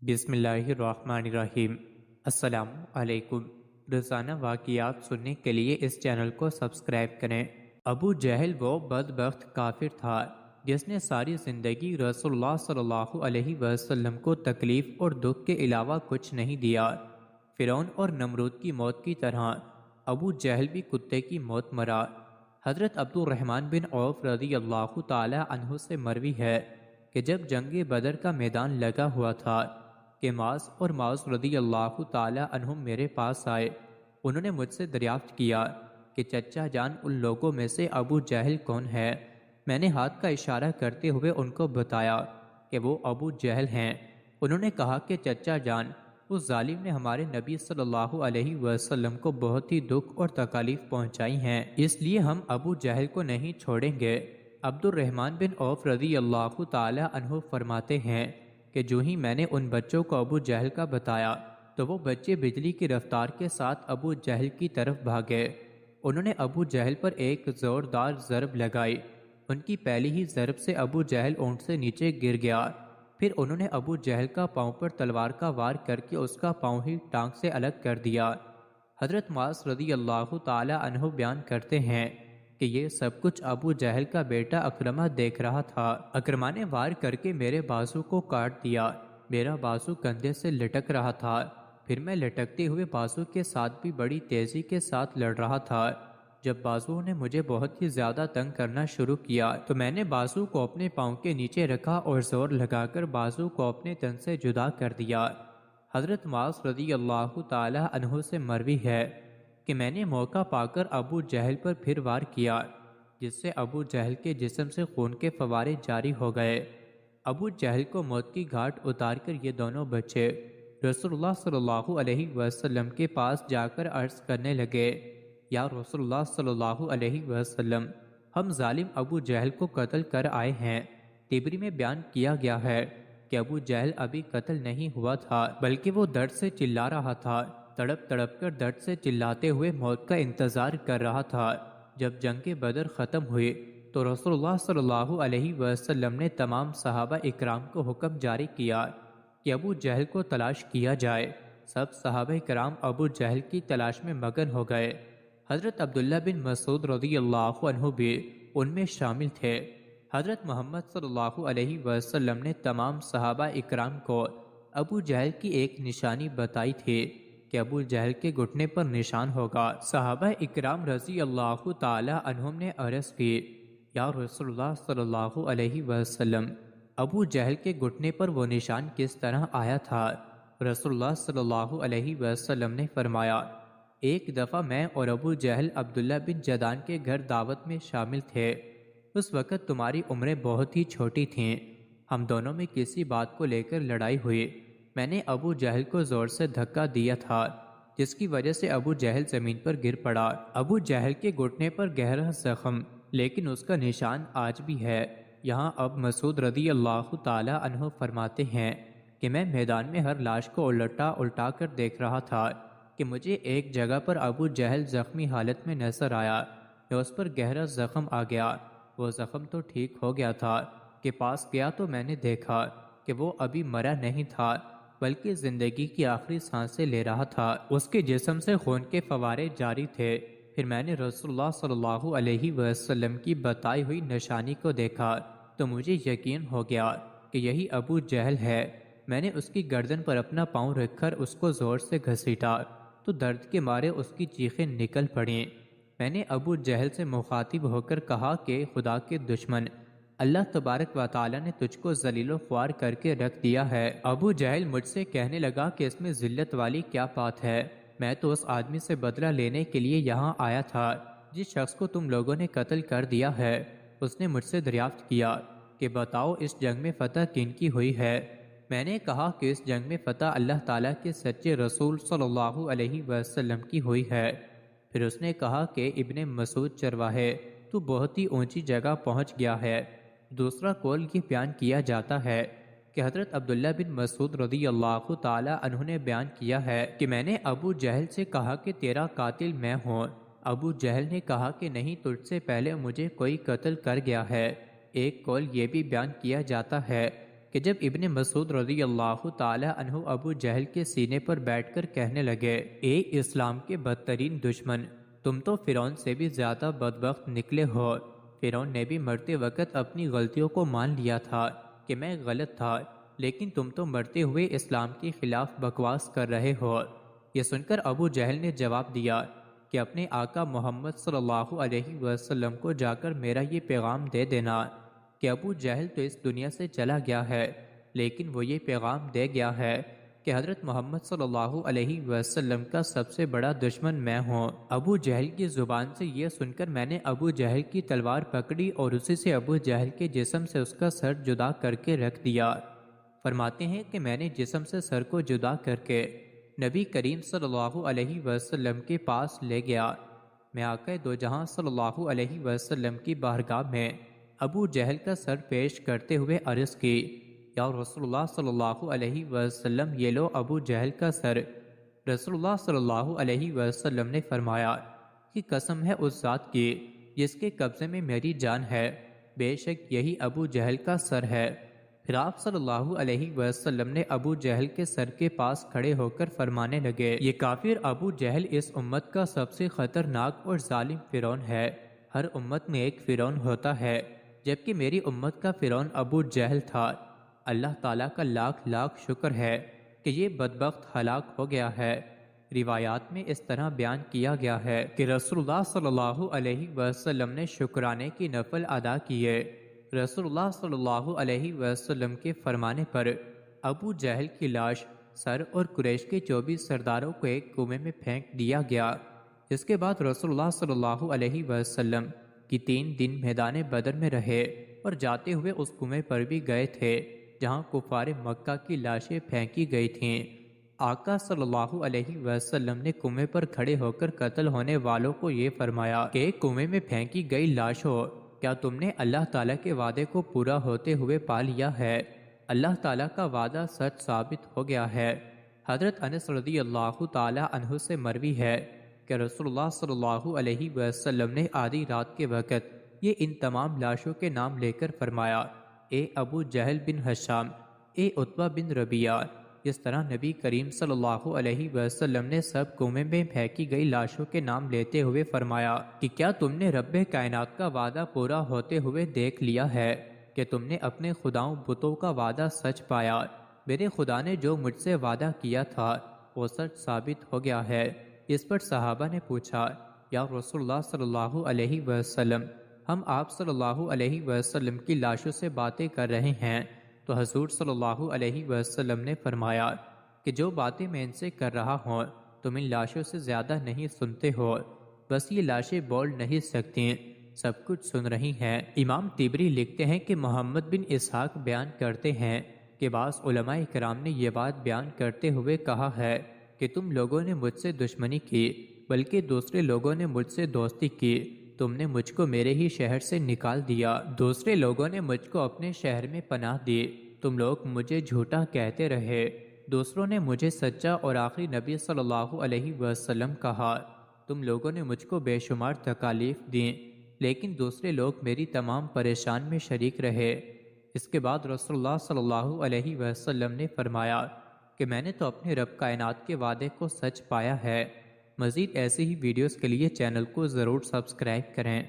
بسم اللہ الرحمن الرحیم۔ السلام علیکم۔ روزانہ واقعات سننے کے لیے اس چینل کو سبسکرائب کریں۔ ابو جہل وہ بدبخت کافر تھا جس نے ساری زندگی رسول اللہ صلی اللہ علیہ وسلم کو تکلیف اور دکھ کے علاوہ کچھ نہیں دیا۔ فرعون اور نمرود کی موت کی طرح ابو جہل بھی کتے کی موت مرا۔ حضرت عبد الرحمن بن عوف رضی اللہ تعالی عنہ سے مروی ہے کہ جب جنگ بدر کا میدان لگا ہوا تھا کہ معاذ اور معاذ رضی اللہ تعالی عنہ میرے پاس آئے۔ انہوں نے مجھ سے دریافت کیا کہ چچا جان ان لوگوں میں سے ابو جہل کون ہے؟ میں نے ہاتھ کا اشارہ کرتے ہوئے ان کو بتایا کہ وہ ابو جہل ہیں۔ انہوں نے کہا کہ چچا جان، اس ظالم نے ہمارے نبی صلی اللہ علیہ وسلم کو بہت ہی دکھ اور تکالیف پہنچائی ہیں، اس لیے ہم ابو جہل کو نہیں چھوڑیں گے۔ عبد الرحمن بن عوف رضی اللہ تعالی عنہ فرماتے ہیں کہ جو ہی میں نے ان بچوں کو ابو جہل کا بتایا تو وہ بچے بجلی کی رفتار کے ساتھ ابو جہل کی طرف بھاگے۔ انہوں نے ابو جہل پر ایک زوردار ضرب لگائی۔ ان کی پہلی ہی ضرب سے ابو جہل اونٹ سے نیچے گر گیا۔ پھر انہوں نے ابو جہل کا پاؤں پر تلوار کا وار کر کے اس کا پاؤں ہی ٹانگ سے الگ کر دیا۔ حضرت معاذ رضی اللہ تعالی عنہ بیان کرتے ہیں کہ یہ سب کچھ ابو جہل کا بیٹا اکرمہ دیکھ رہا تھا۔ اکرمہ نے وار کر کے میرے بازو کو کاٹ دیا۔ میرا بازو کندھے سے لٹک رہا تھا۔ پھر میں لٹکتے ہوئے بازو کے ساتھ بھی بڑی تیزی کے ساتھ لڑ رہا تھا۔ جب بازو نے مجھے بہت ہی زیادہ تنگ کرنا شروع کیا تو میں نے بازو کو اپنے پاؤں کے نیچے رکھا اور زور لگا کر بازو کو اپنے تن سے جدا کر دیا۔ حضرت معاذ رضی اللہ تعالی عنہ سے مروی ہے کہ میں نے موقع پا کر ابو جہل پر پھر وار کیا، جس سے ابو جہل کے جسم سے خون کے فوارے جاری ہو گئے۔ ابو جہل کو موت کی گھاٹ اتار کر یہ دونوں بچے رسول اللہ صلی اللہ علیہ وسلم کے پاس جا کر عرض کرنے لگے، یا رسول اللہ صلی اللہ علیہ وسلم، ہم ظالم ابو جہل کو قتل کر آئے ہیں۔ طبری میں بیان کیا گیا ہے کہ ابو جہل ابھی قتل نہیں ہوا تھا بلکہ وہ درد سے چلا رہا تھا، تڑپ تڑپ کر درد سے چلاتے ہوئے موت کا انتظار کر رہا تھا۔ جب جنگ بدر ختم ہوئی تو رسول اللہ صلی اللہ علیہ وسلم نے تمام صحابہ اکرام کو حکم جاری کیا کہ ابو جہل کو تلاش کیا جائے۔ سب صحابہ اکرام ابو جہل کی تلاش میں مگن ہو گئے۔ حضرت عبداللہ بن مسعود رضی اللہ عنہ بھی ان میں شامل تھے۔ حضرت محمد صلی اللہ علیہ وسلم نے تمام صحابہ اکرام کو ابو جہل کی ایک نشانی بتائی تھی کہ ابو جہل کے گھٹنے پر نشان ہوگا۔ صحابہ اکرام رضی اللہ تعالی عنہم نے عرض کی، یا رسول اللہ صلی اللہ علیہ وسلم، ابو جہل کے گھٹنے پر وہ نشان کس طرح آیا تھا؟ رسول اللہ صلی اللہ علیہ وسلم نے فرمایا، ایک دفعہ میں اور ابو جہل عبداللہ بن جدان کے گھر دعوت میں شامل تھے۔ اس وقت تمہاری عمریں بہت ہی چھوٹی تھیں۔ ہم دونوں میں کسی بات کو لے کر لڑائی ہوئی۔ میں نے ابو جہل کو زور سے دھکا دیا تھا جس کی وجہ سے ابو جہل زمین پر گر پڑا۔ ابو جہل کے گھٹنے پر گہرا زخم، لیکن اس کا نشان آج بھی ہے۔ یہاں اب مسعود رضی اللہ تعالی عنہ فرماتے ہیں کہ میں میدان میں ہر لاش کو الٹا الٹا کر دیکھ رہا تھا کہ مجھے ایک جگہ پر ابو جہل زخمی حالت میں نظر آیا۔ میں اس پر گہرا زخم آ گیا۔ وہ زخم تو ٹھیک ہو گیا تھا کہ پاس گیا تو میں نے دیکھا کہ وہ ابھی مرا نہیں تھا بلکہ زندگی کی آخری سانسیں لے رہا تھا۔ اس کے جسم سے خون کے فوارے جاری تھے۔ پھر میں نے رسول اللہ صلی اللہ علیہ وسلم کی بتائی ہوئی نشانی کو دیکھا تو مجھے یقین ہو گیا کہ یہی ابو جہل ہے۔ میں نے اس کی گردن پر اپنا پاؤں رکھ کر اس کو زور سے گھسیٹا تو درد کے مارے اس کی چیخیں نکل پڑیں۔ میں نے ابو جہل سے مخاطب ہو کر کہا کہ خدا کے دشمن، اللہ تبارک و تعالی نے تجھ کو ذلیل و خوار کر کے رکھ دیا ہے۔ ابو جہل مجھ سے کہنے لگا کہ اس میں ذلت والی کیا بات ہے؟ میں تو اس آدمی سے بدلہ لینے کے لیے یہاں آیا تھا جس شخص کو تم لوگوں نے قتل کر دیا ہے۔ اس نے مجھ سے دریافت کیا کہ بتاؤ اس جنگ میں فتح کن کی ہوئی ہے؟ میں نے کہا کہ اس جنگ میں فتح اللہ تعالیٰ کے سچے رسول صلی اللہ علیہ وسلم کی ہوئی ہے۔ پھر اس نے کہا کہ ابن مسعود چرواہے، تو بہت ہی اونچی جگہ پہنچ گیا ہے۔ دوسرا قول یہ بیان کیا جاتا ہے کہ حضرت عبداللہ بن مسعود رضی اللہ تعالی عنہ نے بیان کیا ہے کہ میں نے ابو جہل سے کہا کہ تیرا قاتل میں ہوں۔ ابو جہل نے کہا کہ نہیں، تجھ سے پہلے مجھے کوئی قتل کر گیا ہے۔ ایک قول یہ بھی بیان کیا جاتا ہے کہ کہ جب ابن مسعود رضی اللہ تعالی عنہ ابو جہل کے سینے پر بیٹھ کر کہنے لگے، اے اسلام کے بدترین دشمن، تم تو فرعون سے بھی زیادہ بدبخت نکلے ہو۔ فرعون نے بھی مرتے وقت اپنی غلطیوں کو مان لیا تھا کہ میں غلط تھا، لیکن تم تو مرتے ہوئے اسلام کے خلاف بکواس کر رہے ہو۔ یہ سن کر ابو جہل نے جواب دیا کہ اپنے آقا محمد صلی اللہ علیہ وسلم کو جا کر میرا یہ پیغام دے دینا کہ ابو جہل تو اس دنیا سے چلا گیا ہے، لیکن وہ یہ پیغام دے گیا ہے کہ حضرت محمد صلی اللہ علیہ وسلم کا سب سے بڑا دشمن میں ہوں۔ ابو جہل کی زبان سے یہ سن کر میں نے ابو جہل کی تلوار پکڑی اور اسی سے ابو جہل کے جسم سے اس کا سر جدا کر کے رکھ دیا۔ فرماتے ہیں کہ میں نے جسم سے سر کو جدا کر کے نبی کریم صلی اللہ علیہ وسلم کے پاس لے گیا۔ میں آقا دو جہاں صلی اللہ علیہ وسلم کی بارگاہ میں ابو جہل کا سر پیش کرتے ہوئے عرض کی، یا رسول اللہ صلی اللہ علیہ وسلم، یہ لو ابو جہل کا سر۔ رسول اللہ صلی اللہ علیہ وسلم نے فرمایا کہ قسم ہے اس ذات کی جس کے قبضے میں میری جان ہے، بے شک یہی ابو جہل کا سر ہے۔ پھر آپ صلی اللہ علیہ وسلم نے ابو جہل کے سر کے پاس کھڑے ہو کر فرمانے لگے، یہ کافر ابو جہل اس امت کا سب سے خطرناک اور ظالم فرعون ہے۔ ہر امت میں ایک فرعون ہوتا ہے، جبکہ میری امت کا فرعون ابو جہل تھا۔ اللہ تعالیٰ کا لاکھ لاکھ شکر ہے کہ یہ بدبخت ہلاک ہو گیا ہے۔ روایات میں اس طرح بیان کیا گیا ہے کہ رسول اللہ صلی اللہ علیہ وسلم نے شکرانے کی نفل ادا کیے۔ رسول اللہ صلی اللہ علیہ وسلم کے فرمانے پر ابو جہل کی لاش، سر اور قریش کے 24 سرداروں کو ایک کنویں میں پھینک دیا گیا۔ اس کے بعد رسول اللہ صلی اللہ علیہ وسلم کی 3 دن میدان بدر میں رہے اور جاتے ہوئے اس کنویں پر بھی گئے تھے جہاں کفار مکہ کی لاشیں پھینکی گئی تھیں۔ آقا صلی اللہ علیہ وسلم نے کنویں پر کھڑے ہو کر قتل ہونے والوں کو یہ فرمایا کہ کنویں میں پھینکی گئی لاشوں، کیا تم نے اللہ تعالیٰ کے وعدے کو پورا ہوتے ہوئے پا لیا ہے؟ اللہ تعالیٰ کا وعدہ سچ ثابت ہو گیا ہے۔ حضرت انس رضی اللہ تعالی عنہ سے مروی ہے کہ رسول اللہ صلی اللہ علیہ وسلم نے آدھی رات کے وقت یہ ان تمام لاشوں کے نام لے کر فرمایا، اے ابو جہل بن ہشام، اے عتبہ بن ربیعہ۔ اس طرح نبی کریم صلی اللہ علیہ وسلم نے سب کنویں میں پھینکی گئی لاشوں کے نام لیتے ہوئے فرمایا کہ کیا تم نے رب کائنات کا وعدہ پورا ہوتے ہوئے دیکھ لیا ہے کہ تم نے اپنے خداؤں بتوں کا وعدہ سچ پایا؟ میرے خدا نے جو مجھ سے وعدہ کیا تھا وہ سچ ثابت ہو گیا ہے۔ اس پر صحابہ نے پوچھا، یا رسول اللہ صلی اللہ علیہ وسلم، ہم آپ صلی اللہ علیہ وسلم کی لاشوں سے باتیں کر رہے ہیں، تو حضور صلی اللہ علیہ وسلم نے فرمایا کہ جو باتیں میں ان سے کر رہا ہوں تم ان لاشوں سے زیادہ نہیں سنتے ہو، بس یہ لاشیں بول نہیں سکتی، سب کچھ سن رہی ہیں۔ امام طبری لکھتے ہیں کہ محمد بن اسحاق بیان کرتے ہیں کہ بعض علماء کرام نے یہ بات بیان کرتے ہوئے کہا ہے کہ تم لوگوں نے مجھ سے دشمنی کی، بلکہ دوسرے لوگوں نے مجھ سے دوستی کی۔ تم نے مجھ کو میرے ہی شہر سے نکال دیا، دوسرے لوگوں نے مجھ کو اپنے شہر میں پناہ دی۔ تم لوگ مجھے جھوٹا کہتے رہے، دوسروں نے مجھے سچا اور آخری نبی صلی اللہ علیہ وسلم کہا۔ تم لوگوں نے مجھ کو بے شمار تکالیف دیں، لیکن دوسرے لوگ میری تمام پریشان میں شریک رہے۔ اس کے بعد رسول اللہ صلی اللہ علیہ وسلم نے فرمایا کہ میں نے تو اپنے رب کائنات کے وعدے کو سچ پایا ہے۔ مزید ایسی ہی ویڈیوز کے لیے چینل کو ضرور سبسکرائب کریں۔